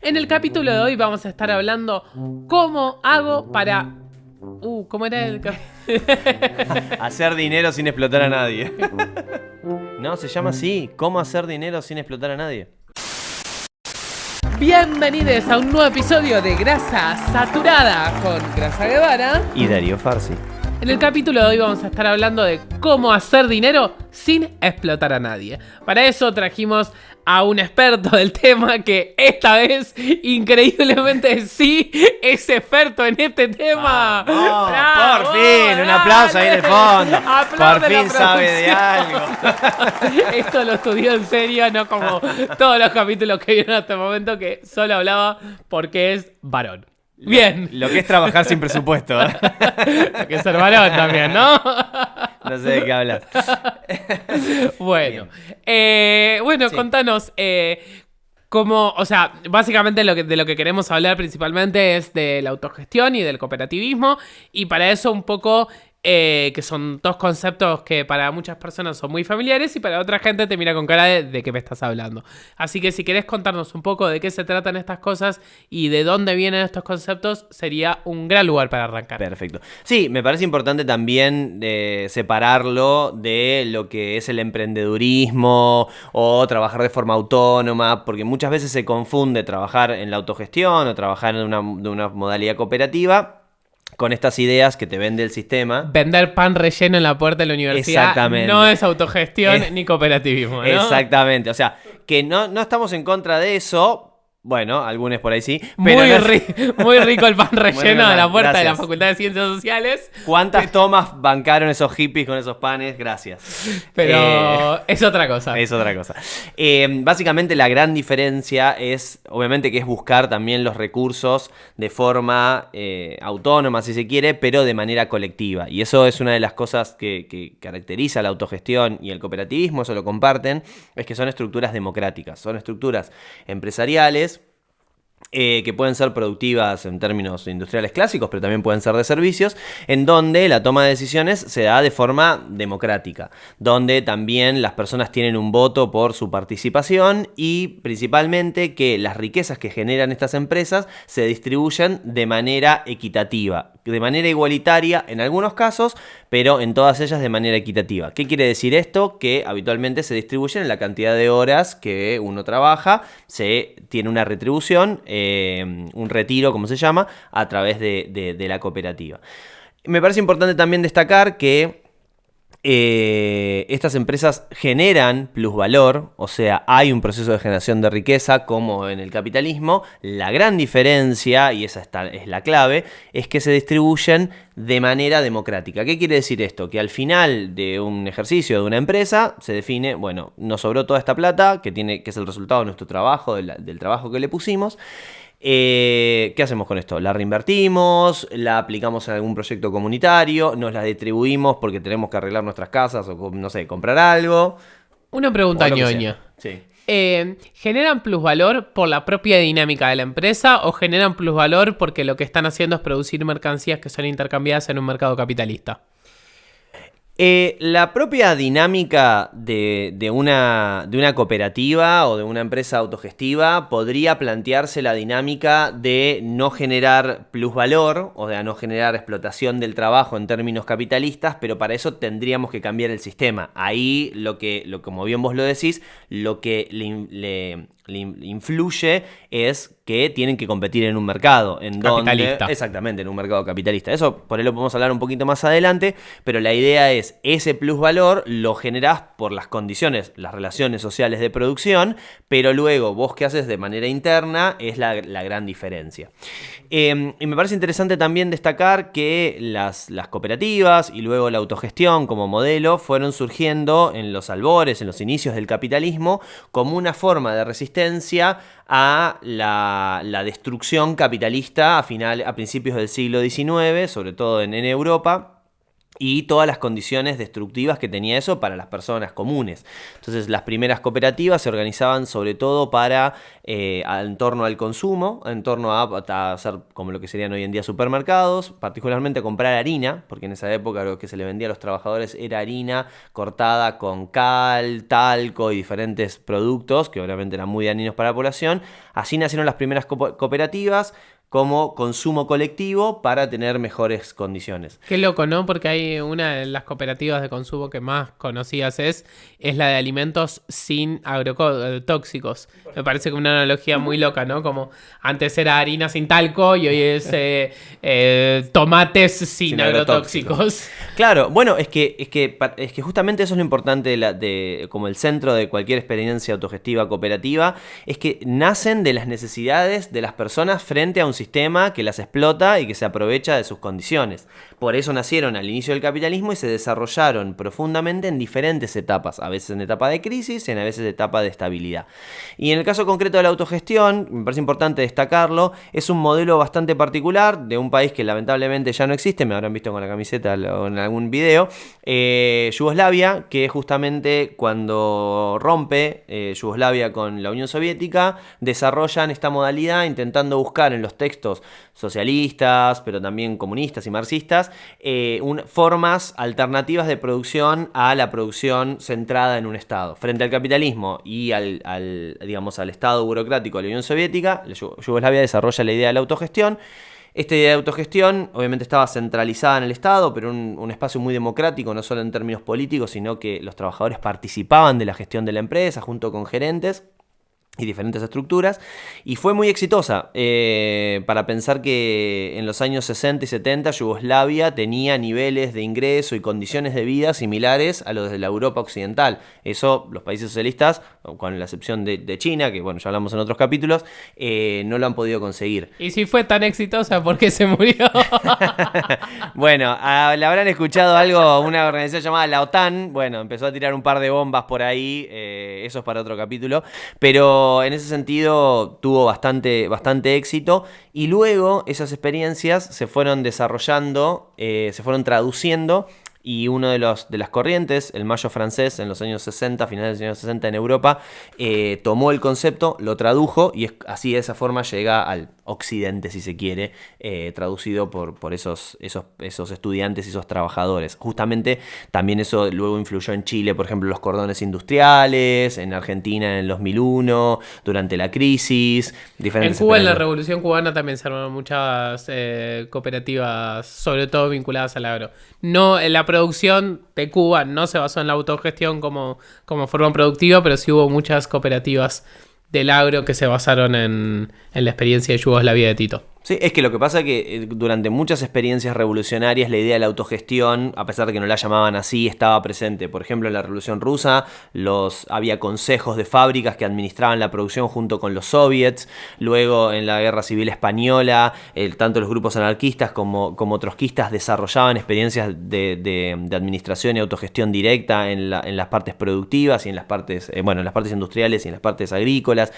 En el capítulo de hoy vamos a estar hablando cómo hago para... ¿cómo era el Hacer dinero sin explotar a nadie. No, se llama así. ¿Cómo hacer dinero sin explotar a nadie? Bienvenidos a un nuevo episodio de Grasa Saturada con Grasa Guevara Y Darío Farsi. En el capítulo de hoy vamos a estar hablando de cómo hacer dinero sin explotar a nadie. Para eso trajimos a un experto del tema que esta vez, increíblemente, sí es experto en este tema. ¡Bravo! Por fin, un aplauso ahí en el fondo. Por fin sabe de algo. Esto lo estudió en serio, no como todos los capítulos que vieron hasta el momento, que solo hablaba porque es varón. Bien. Lo que es trabajar sin presupuesto, ¿eh? Lo que es ser varón también, ¿no? No sé de qué hablas. Bueno, Sí. contanos cómo, o sea, básicamente de lo que queremos hablar principalmente es de la autogestión y del cooperativismo, y para eso un poco, que son dos conceptos que para muchas personas son muy familiares y para otra gente te mira con cara de qué me estás hablando. Así que si querés contarnos un poco de qué se tratan estas cosas y de dónde vienen estos conceptos, sería un gran lugar para arrancar. Perfecto. Sí, me parece importante también separarlo de lo que es el emprendedurismo o trabajar de forma autónoma, porque muchas veces se confunde trabajar en la autogestión o trabajar en de una modalidad cooperativa con estas ideas que te vende el sistema. Vender pan relleno en la puerta de la universidad. Exactamente. No es autogestión ni cooperativismo, ¿no? Exactamente. O sea, que no estamos en contra de eso. Bueno, algunos por ahí sí. Muy, Pero muy rico el pan relleno de la puerta de la Gracias. Facultad de Ciencias Sociales. ¿Cuántas tomas bancaron esos hippies con esos panes? Gracias. Pero es otra cosa. Es otra cosa. Básicamente la gran diferencia es, obviamente, que es buscar también los recursos de forma autónoma, si se quiere, pero de manera colectiva. Y eso es una de las cosas que caracteriza la autogestión y el cooperativismo, eso lo comparten, es que son estructuras democráticas, son estructuras empresariales que pueden ser productivas en términos industriales clásicos, pero también pueden ser de servicios, en donde la toma de decisiones se da de forma democrática, donde también las personas tienen un voto por su participación y principalmente que las riquezas que generan estas empresas se distribuyen de manera equitativa, de manera igualitaria en algunos casos, pero en todas ellas de manera equitativa. ¿Qué quiere decir esto? Que habitualmente se distribuyen en la cantidad de horas que uno trabaja, se tiene una retribución, un retiro, como se llama, a través de la cooperativa. Me parece importante también destacar que estas empresas generan plusvalor, o sea, hay un proceso de generación de riqueza como en el capitalismo. La gran diferencia, y esa es la clave, es que se distribuyen de manera democrática. ¿Qué quiere decir esto? Que al final de un ejercicio de una empresa se define, bueno, nos sobró toda esta plata, que es el resultado de nuestro trabajo, del trabajo que le pusimos. ¿Qué hacemos con esto? La reinvertimos, la aplicamos en algún proyecto comunitario, nos la distribuimos porque tenemos que arreglar nuestras casas o, no sé, comprar algo. Una pregunta O lo que ñoña. sea. Sí. ¿Generan plusvalor por la propia dinámica de la empresa o generan plusvalor porque lo que están haciendo es producir mercancías que son intercambiadas en un mercado capitalista? La propia dinámica de una cooperativa o de una empresa autogestiva podría plantearse la dinámica de no generar plusvalor o de no generar explotación del trabajo en términos capitalistas, pero para eso tendríamos que cambiar el sistema. Ahí, como bien vos lo decís, lo que le influye es que tienen que competir en un mercado Capitalista. exactamente, en un mercado capitalista. Eso por ahí lo podemos hablar un poquito más adelante, pero la idea es ese plusvalor lo generás por las condiciones, las relaciones sociales de producción, pero luego vos qué haces de manera interna es la gran diferencia. Y me parece interesante también destacar que las cooperativas y luego la autogestión como modelo fueron surgiendo en los albores, en los inicios del capitalismo, como una forma de resistencia a la destrucción capitalista a principios del siglo XIX, sobre todo en Europa, y todas las condiciones destructivas que tenía eso para las personas comunes. Entonces las primeras cooperativas se organizaban sobre todo para en torno al consumo, en torno a hacer como lo que serían hoy en día supermercados, particularmente comprar harina, porque en esa época lo que se le vendía a los trabajadores era harina cortada con cal, talco y diferentes productos que obviamente eran muy dañinos para la población. Así nacieron las primeras cooperativas como consumo colectivo para tener mejores condiciones. Qué loco, ¿no? Porque hay una de las cooperativas de consumo que más conocidas es la de alimentos sin agrotóxicos. Me parece que una analogía muy loca, ¿no? Como antes era harina sin talco y hoy es tomates sin agrotóxicos. Claro, bueno, es que justamente eso es lo importante como el centro de cualquier experiencia autogestiva cooperativa, es que nacen de las necesidades de las personas frente a un sistema que las explota y que se aprovecha de sus condiciones. Por eso nacieron al inicio del capitalismo y se desarrollaron profundamente en diferentes etapas, a veces en etapa de crisis y a veces en etapa de estabilidad. Y en el caso concreto de la autogestión, me parece importante destacarlo, es un modelo bastante particular de un país que lamentablemente ya no existe, me habrán visto con la camiseta o en algún video, Yugoslavia, que justamente cuando rompe Yugoslavia con la Unión Soviética, desarrollan esta modalidad intentando buscar en los textos socialistas, pero también comunistas y marxistas, formas alternativas de producción a la producción centrada en un Estado. Frente al capitalismo y digamos, al Estado burocrático de la Unión Soviética, Yugoslavia desarrolla la idea de la autogestión. Esta idea de autogestión obviamente estaba centralizada en el Estado, pero un espacio muy democrático, no solo en términos políticos, sino que los trabajadores participaban de la gestión de la empresa junto con gerentes y diferentes estructuras, y fue muy exitosa, para pensar que en los años 60 y 70 Yugoslavia tenía niveles de ingreso y condiciones de vida similares a los de la Europa occidental. Eso los países socialistas, con la excepción de China, que bueno, ya hablamos en otros capítulos, no lo han podido conseguir. Y si fue tan exitosa, ¿por qué se murió? Bueno, le habrán escuchado algo, una organización llamada la OTAN, bueno, empezó a tirar un par de bombas por ahí, eso es para otro capítulo, pero en ese sentido tuvo bastante éxito, y luego esas experiencias se fueron desarrollando, se fueron traduciendo, y uno de las corrientes, el Mayo francés, en los años 60, finales de los años 60 en Europa, tomó el concepto, lo tradujo, y así de esa forma llega al occidente, si se quiere, traducido por esos estudiantes y esos trabajadores. Justamente también eso luego influyó en Chile, por ejemplo, los cordones industriales, en Argentina en el 2001, durante la crisis, diferentes. En Cuba, en la Revolución Cubana, también se armaron muchas cooperativas, sobre todo vinculadas al agro. No, en la producción de Cuba no se basó en la autogestión como forma productiva, pero sí hubo muchas cooperativas del agro que se basaron en la experiencia de Yugoslavia de Tito. Sí, es que lo que pasa es que durante muchas experiencias revolucionarias la idea de la autogestión, a pesar de que no la llamaban así, estaba presente. Por ejemplo, en la Revolución Rusa había consejos de fábricas que administraban la producción junto con los soviets. Luego, en la Guerra Civil Española, tanto los grupos anarquistas como trotskistas desarrollaban experiencias de administración y autogestión directa en las partes productivas y en las partes industriales y en las partes agrícolas.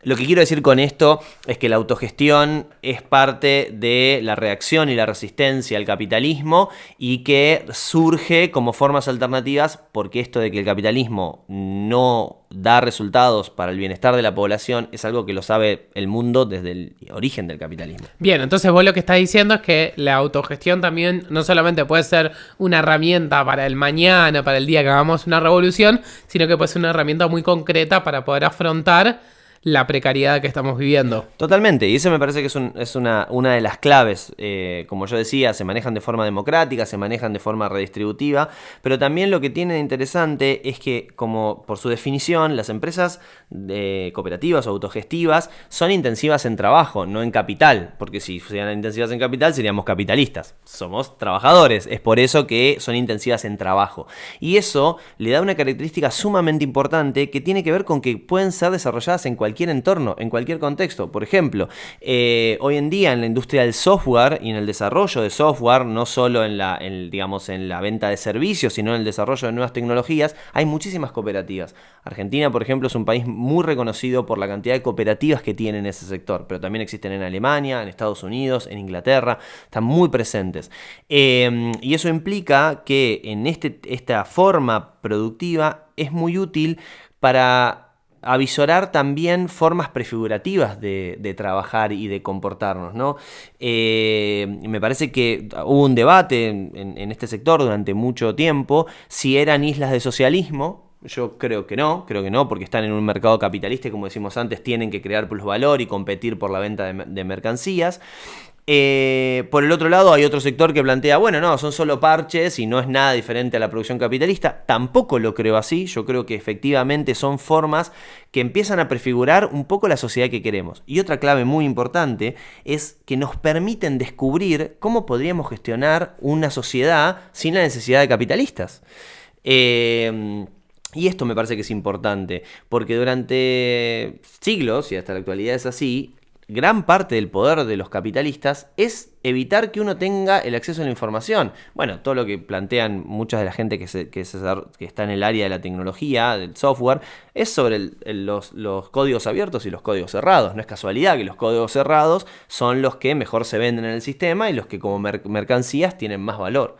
Lo que quiero decir con esto es que la autogestión es parte de la reacción y la resistencia al capitalismo, y que surge como formas alternativas porque esto de que el capitalismo no da resultados para el bienestar de la población es algo que lo sabe el mundo desde el origen del capitalismo. Bien, entonces vos lo que estás diciendo es que la autogestión también no solamente puede ser una herramienta para el mañana, para el día que hagamos una revolución, sino que puede ser una herramienta muy concreta para poder afrontar la precariedad que estamos viviendo. Totalmente, y eso me parece que es una de las claves. Como yo decía, se manejan de forma democrática, se manejan de forma redistributiva, pero también lo que tiene de interesante es que, como por su definición, las empresas cooperativas o autogestivas son intensivas en trabajo, no en capital, porque si fueran intensivas en capital seríamos capitalistas, somos trabajadores, es por eso que son intensivas en trabajo. Y eso le da una característica sumamente importante que tiene que ver con que pueden ser desarrolladas en cualquier cualquier entorno, en cualquier contexto. Por ejemplo, hoy en día en la industria del software y en el desarrollo de software, no solo en la venta de servicios, sino en el desarrollo de nuevas tecnologías, hay muchísimas cooperativas. Argentina, por ejemplo, es un país muy reconocido por la cantidad de cooperativas que tiene en ese sector, pero también existen en Alemania, en Estados Unidos, en Inglaterra, están muy presentes. Y eso implica que en esta forma productiva es muy útil para avisorar también formas prefigurativas de trabajar y de comportarnos, ¿no? Me parece que hubo un debate en este sector durante mucho tiempo si eran islas de socialismo. Yo creo que no, porque están en un mercado capitalista y, como decimos antes, tienen que crear plusvalor y competir por la venta de mercancías. Por el otro lado hay otro sector que plantea, bueno, no, son solo parches y no es nada diferente a la producción capitalista. Tampoco lo creo así. Yo creo que efectivamente son formas que empiezan a prefigurar un poco la sociedad que queremos. Y otra clave muy importante es que nos permiten descubrir cómo podríamos gestionar una sociedad sin la necesidad de capitalistas. Y esto me parece que es importante, porque durante siglos, y hasta la actualidad es así, gran parte del poder de los capitalistas es evitar que uno tenga el acceso a la información. Bueno, todo lo que plantean mucha de la gente que está en el área de la tecnología, del software, es sobre los códigos abiertos y los códigos cerrados. No es casualidad que los códigos cerrados son los que mejor se venden en el sistema y los que como mercancías tienen más valor.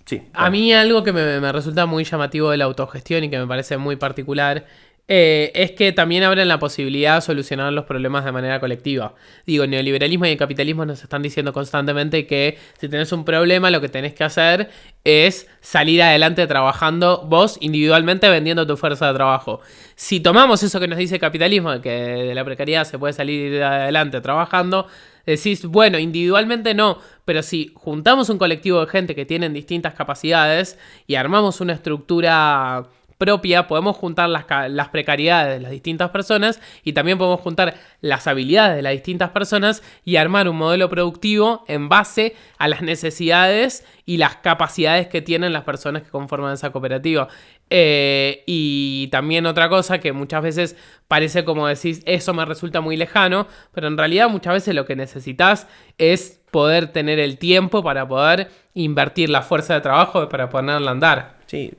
Sí, claro. A mí algo que me resulta muy llamativo de la autogestión y que me parece muy particular es que también abren la posibilidad de solucionar los problemas de manera colectiva. Digo, el neoliberalismo y el capitalismo nos están diciendo constantemente que si tenés un problema, lo que tenés que hacer es salir adelante trabajando vos individualmente, vendiendo tu fuerza de trabajo. Si tomamos eso que nos dice el capitalismo, que de la precariedad se puede salir adelante trabajando, decís, bueno, individualmente no, pero si juntamos un colectivo de gente que tienen distintas capacidades y armamos una estructura propia, podemos juntar las precariedades de las distintas personas y también podemos juntar las habilidades de las distintas personas y armar un modelo productivo en base a las necesidades y las capacidades que tienen las personas que conforman esa cooperativa. Y también otra cosa que muchas veces parece como decís, eso me resulta muy lejano, pero en realidad muchas veces lo que necesitas es poder tener el tiempo para poder invertir la fuerza de trabajo para ponerla a andar. Sí.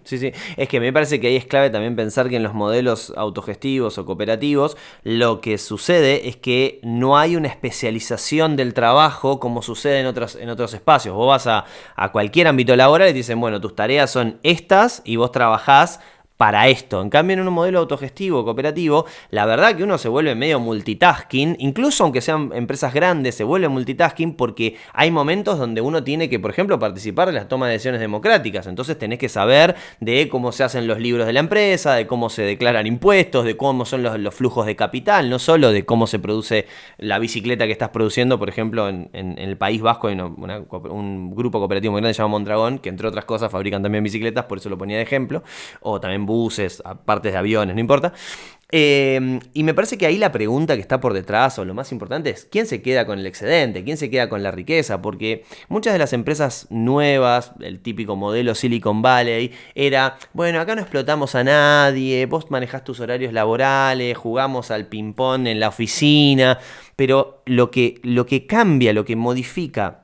Es que me parece que ahí es clave también pensar que en los modelos autogestivos o cooperativos lo que sucede es que no hay una especialización del trabajo como sucede en otros espacios. Vos vas a cualquier ámbito laboral y te dicen, bueno, tus tareas son estas y vos trabajás para esto. En cambio, en un modelo autogestivo, cooperativo, la verdad que uno se vuelve medio multitasking, incluso aunque sean empresas grandes, se vuelve multitasking porque hay momentos donde uno tiene que, por ejemplo, participar de las tomas de decisiones democráticas. Entonces tenés que saber de cómo se hacen los libros de la empresa, de cómo se declaran impuestos, de cómo son los flujos de capital, no solo de cómo se produce la bicicleta que estás produciendo. Por ejemplo, en el País Vasco hay un grupo cooperativo muy grande llamado Mondragón, que entre otras cosas fabrican también bicicletas, por eso lo ponía de ejemplo, o también buses, partes de aviones, no importa. Y me parece que ahí la pregunta que está por detrás, o lo más importante, es ¿quién se queda con el excedente? ¿Quién se queda con la riqueza? Porque muchas de las empresas nuevas, el típico modelo Silicon Valley, era, bueno, acá no explotamos a nadie, vos manejás tus horarios laborales, jugamos al ping-pong en la oficina, pero lo que cambia, lo que modifica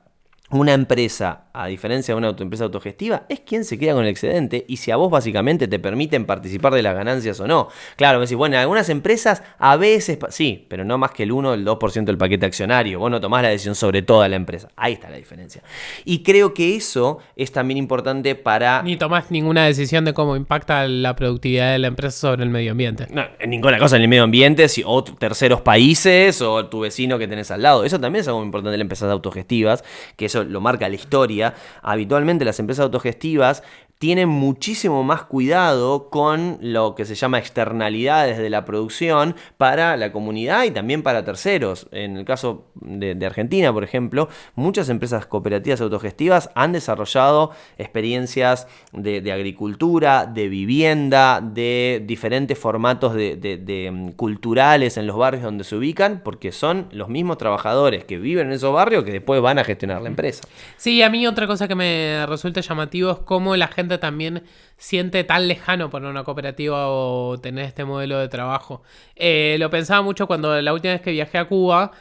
una empresa, a diferencia de una empresa autogestiva, es quien se queda con el excedente y si a vos básicamente te permiten participar de las ganancias o no. Claro, me decís, bueno, en algunas empresas a veces, sí, pero no más que el 1 o el 2% del paquete accionario. Vos no tomás la decisión sobre toda la empresa. Ahí está la diferencia. Y creo que eso es también importante para... Ni tomás ninguna decisión de cómo impacta la productividad de la empresa sobre el medio ambiente. No, ninguna cosa en el medio ambiente, o terceros países, o tu vecino que tenés al lado. Eso también es algo muy importante de las empresas autogestivas, que eso lo marca la historia. Habitualmente las empresas autogestivas tienen muchísimo más cuidado con lo que se llama externalidades de la producción para la comunidad y también para terceros. En el caso de Argentina, por ejemplo, muchas empresas cooperativas autogestivas han desarrollado experiencias de agricultura, de vivienda, de diferentes formatos de culturales en los barrios donde se ubican, porque son los mismos trabajadores que viven en esos barrios que después van a gestionar la empresa. Sí, a mí otra cosa que me resulta llamativo es cómo la gente gente también siente tan lejano poner una cooperativa o tener este modelo de trabajo. Lo pensaba mucho cuando la última vez que viajé a Cuba,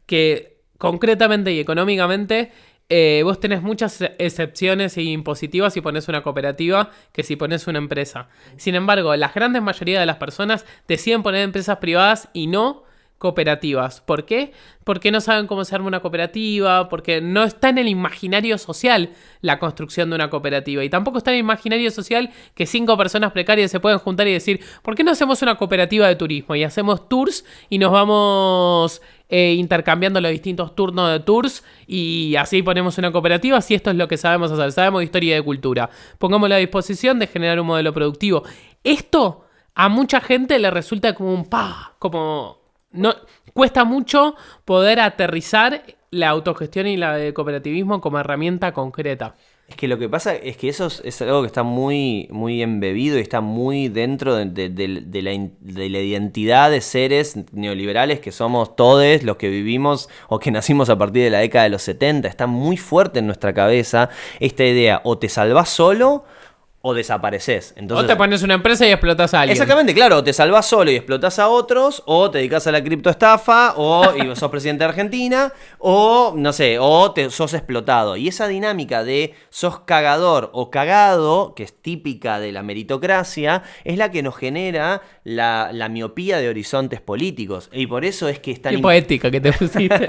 que concretamente y económicamente vos tenés muchas excepciones impositivas si pones una cooperativa que si pones una empresa. Sin embargo, la gran mayoría de las personas deciden poner empresas privadas y no cooperativas. ¿Por qué? Porque no saben cómo se arma una cooperativa, porque no está en el imaginario social la construcción de una cooperativa, y tampoco está en el imaginario social que 5 personas precarias se pueden juntar y decir, ¿por qué no hacemos una cooperativa de turismo? Y hacemos tours y nos vamos intercambiando los distintos turnos de tours y así ponemos una cooperativa, si esto es lo que sabemos hacer, sabemos de historia y de cultura. Pongámoslo a disposición de generar un modelo productivo. Esto a mucha gente le resulta como un como... No, cuesta mucho poder aterrizar la autogestión y la de cooperativismo como herramienta concreta. Es que lo que pasa es que eso es algo que está muy, muy embebido y está muy dentro de la identidad de seres neoliberales que somos todos los que vivimos o que nacimos a partir de la década de los 70. Está muy fuerte en nuestra cabeza esta idea, o te salvás solo o desapareces. Entonces, o te pones una empresa y explotas a alguien. Exactamente, claro, o te salvás solo y explotás a otros, o te dedicas a la criptoestafa, y sos presidente de Argentina, o no sé, sos explotado. Y esa dinámica de sos cagador o cagado, que es típica de la meritocracia, es la que nos genera la miopía de horizontes políticos. Y por eso es que es tan... Qué poética que te pusiste.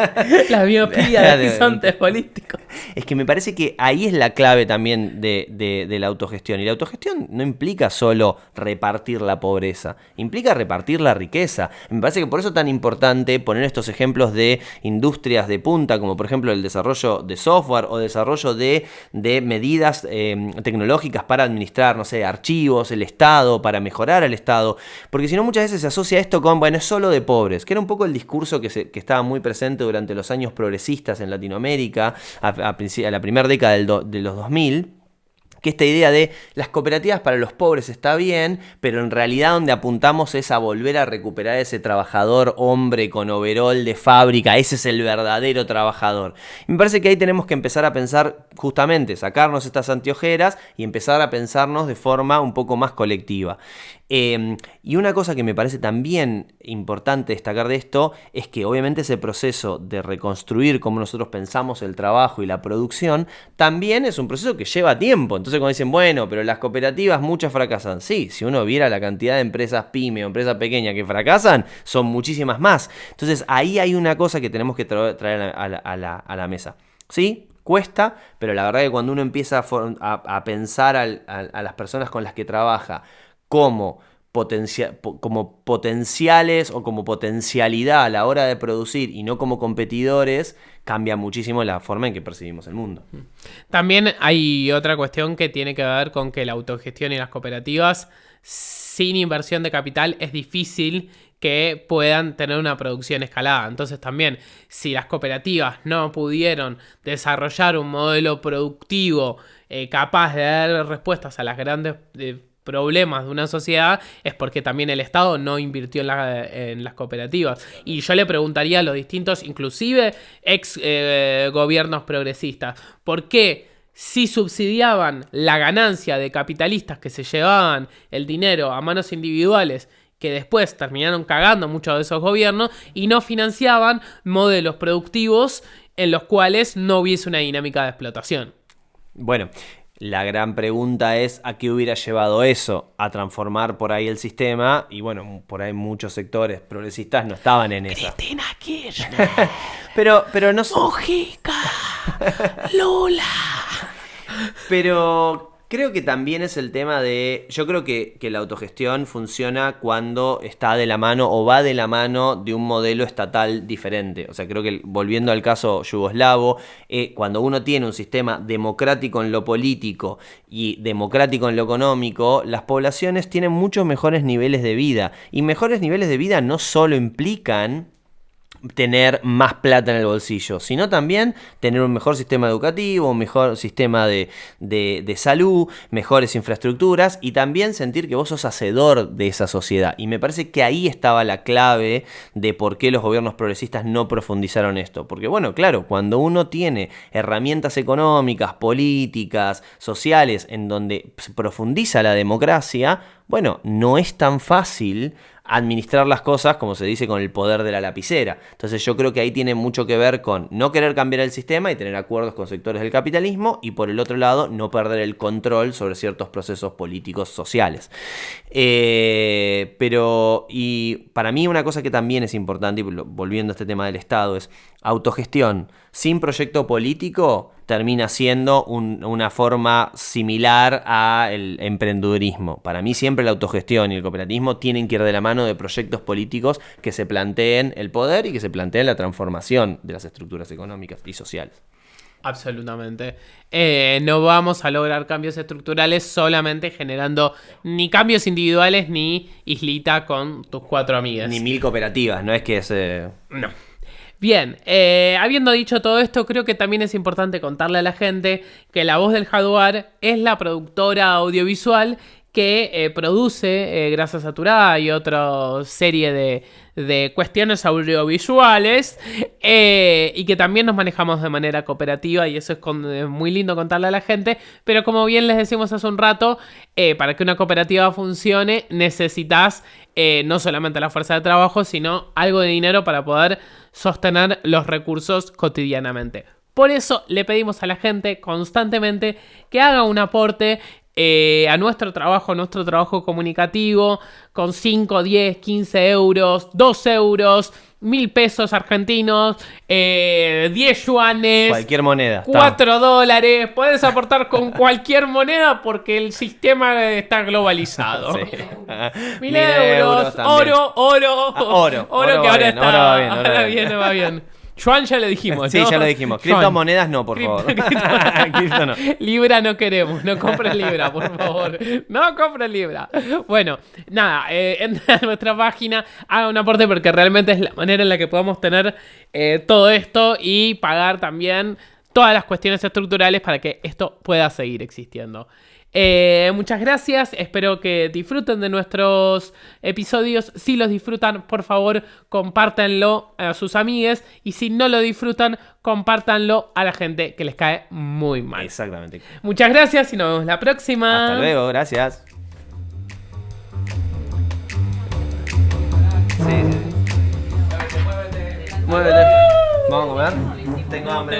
La miopía de horizontes políticos. Es que me parece que ahí es la clave también de la autogestión. Y la autogestión no implica solo repartir la pobreza, implica repartir la riqueza. Me parece que por eso es tan importante poner estos ejemplos de industrias de punta, como por ejemplo el desarrollo de software o desarrollo de medidas tecnológicas para administrar, no sé, archivos, el Estado, para mejorar al Estado. Porque si no, muchas veces se asocia esto con, bueno, es solo de pobres, que era un poco el discurso que estaba muy presente durante los años progresistas en Latinoamérica, a la primera década de los 2000. Que esta idea de las cooperativas para los pobres está bien, pero en realidad donde apuntamos es a volver a recuperar ese trabajador hombre con overol de fábrica, ese es el verdadero trabajador. Y me parece que ahí tenemos que empezar a pensar, justamente, sacarnos estas anteojeras y empezar a pensarnos de forma un poco más colectiva. Y una cosa que me parece también importante destacar de esto es que obviamente ese proceso de reconstruir cómo nosotros pensamos el trabajo y la producción también es un proceso que lleva tiempo. Entonces cuando dicen, bueno, pero las cooperativas muchas fracasan. Sí, si uno viera la cantidad de empresas pyme o empresas pequeñas que fracasan, son muchísimas más. Entonces ahí hay una cosa que tenemos que traer a la mesa. ¿Sí? Cuesta, pero la verdad que cuando uno empieza a pensar a las personas con las que trabaja como potenciales o como potencialidad a la hora de producir y no como competidores, cambia muchísimo la forma en que percibimos el mundo. También hay otra cuestión que tiene que ver con que la autogestión y las cooperativas, sin inversión de capital, es difícil que puedan tener una producción escalada. Entonces también, si las cooperativas no pudieron desarrollar un modelo productivo capaz de dar respuestas a las grandes problemas de una sociedad, es porque también el Estado no invirtió en las cooperativas. Y yo le preguntaría a los distintos, inclusive ex gobiernos progresistas, ¿por qué si subsidiaban la ganancia de capitalistas que se llevaban el dinero a manos individuales, que después terminaron cagando muchos de esos gobiernos, y no financiaban modelos productivos en los cuales no hubiese una dinámica de explotación? Bueno, la gran pregunta es ¿a qué hubiera llevado eso? A transformar por ahí el sistema. Y bueno, por ahí muchos sectores progresistas no estaban en esa. Cristina Kirchner. pero no... Mujica. Lula. Pero creo que también es el tema de... Yo creo que la autogestión funciona cuando está de la mano o va de la mano de un modelo estatal diferente. O sea, creo que volviendo al caso yugoslavo, cuando uno tiene un sistema democrático en lo político y democrático en lo económico, las poblaciones tienen muchos mejores niveles de vida. Y mejores niveles de vida no solo implican tener más plata en el bolsillo, sino también tener un mejor sistema educativo, un mejor sistema de salud, mejores infraestructuras y también sentir que vos sos hacedor de esa sociedad. Y me parece que ahí estaba la clave de por qué los gobiernos progresistas no profundizaron esto. Porque bueno, claro, cuando uno tiene herramientas económicas, políticas, sociales, en donde se profundiza la democracia, bueno, no es tan fácil administrar las cosas, como se dice, con el poder de la lapicera. Entonces yo creo que ahí tiene mucho que ver con no querer cambiar el sistema y tener acuerdos con sectores del capitalismo, y por el otro lado no perder el control sobre ciertos procesos políticos sociales. Pero, y para mí una cosa que también es importante, y volviendo a este tema del Estado, es autogestión sin proyecto político termina siendo una forma similar al emprendedurismo. Para mí siempre la autogestión y el cooperativismo tienen que ir de la mano de proyectos políticos que se planteen el poder y que se planteen la transformación de las estructuras económicas y sociales. Absolutamente. No vamos a lograr cambios estructurales solamente generando ni cambios individuales ni islita con tus 4 amigas. Ni 1000 cooperativas, no es que es... No. Bien, habiendo dicho todo esto, creo que también es importante contarle a la gente que La Voz del Jaguar es la productora audiovisual que produce Grasa Saturada y otra serie de cuestiones audiovisuales, y que también nos manejamos de manera cooperativa, y eso es muy lindo contarle a la gente. Pero como bien les decimos hace un rato, para que una cooperativa funcione necesitas no solamente la fuerza de trabajo, sino algo de dinero para poder sostener los recursos cotidianamente. Por eso le pedimos a la gente constantemente que haga un aporte a nuestro trabajo comunicativo, con 5, 10, 15 euros, 2 euros, 1000 pesos argentinos, 10 yuanes, cualquier moneda, 4 dólares. Puedes aportar con cualquier moneda porque el sistema está globalizado. Sí. 1000 euros, oro, que ahora bien, está. Ahora viene. Va bien. Yuan ya lo dijimos, sí, ¿no? ya lo dijimos. Criptomonedas no, por favor. Cripto no. Libra no queremos. No compres Libra, por favor. No compres Libra. Bueno, nada. Entra a nuestra página, haga un aporte porque realmente es la manera en la que podemos tener todo esto y pagar también todas las cuestiones estructurales para que esto pueda seguir existiendo. Muchas gracias, espero que disfruten de nuestros episodios. Si los disfrutan, por favor, compártanlo a sus amigues, y si no lo disfrutan, compártanlo a la gente que les cae muy mal. Exactamente. Muchas gracias y nos vemos la próxima. Hasta luego, gracias. Sí. Muévete. Vamos a comer. Tengo hambre.